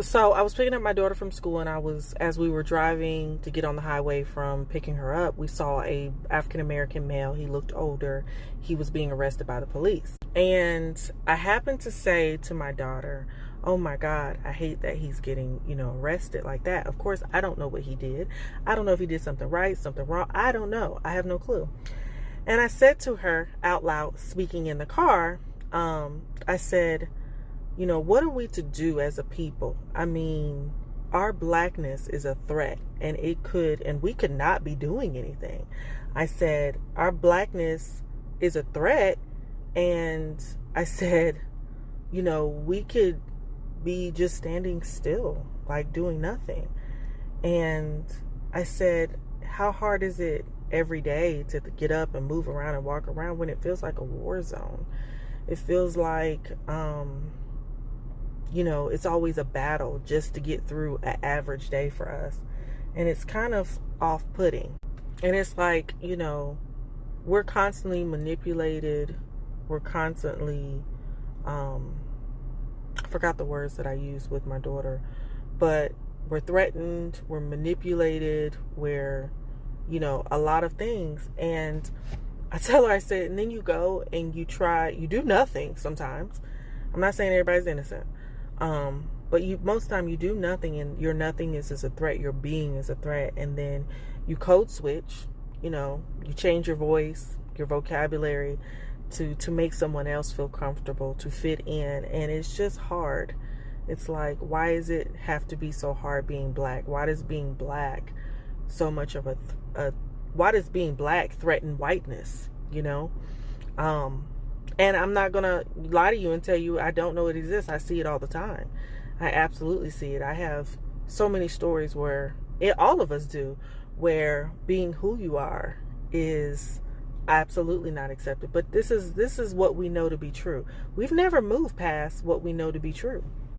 So I was picking up my daughter from school, and as we were driving to get on the highway from picking her up, we saw a African American male. He looked older. He was being arrested by the police. And I happened to say to my daughter, "Oh my God, I hate that he's getting, arrested like that." Of course, I don't know what he did. I don't know if he did something right, something wrong. I don't know. I have no clue. And I said to her out loud, speaking in the car, I said, what are we to do as a people? I mean, our blackness is a threat, and we could not be doing anything. I said, our blackness is a threat, and I said, we could be just standing still, like doing nothing. And I said, how hard is it every day to get up and move around and walk around when it feels like a war zone? It feels like, it's always a battle just to get through an average day for us. And it's kind of off-putting. And it's like, we're constantly manipulated. We're constantly, I forgot the words that I used with my daughter, but we're threatened, we're manipulated, we're, a lot of things. And I tell her, I said, and then you go and you do nothing sometimes. I'm not saying everybody's innocent. But most of the time you do nothing, and your nothing is a threat. Your being is a threat. And then you code switch, you change your voice, your vocabulary to make someone else feel comfortable, to fit in. And it's just hard. It's like, why does it have to be so hard being black? Why does being black so much of why does being black threaten whiteness? And I'm not going to lie to you and tell you I don't know it exists. I see it all the time. I absolutely see it. I have so many stories where all of us do, where being who you are is absolutely not accepted. But this is what we know to be true. We've never moved past what we know to be true.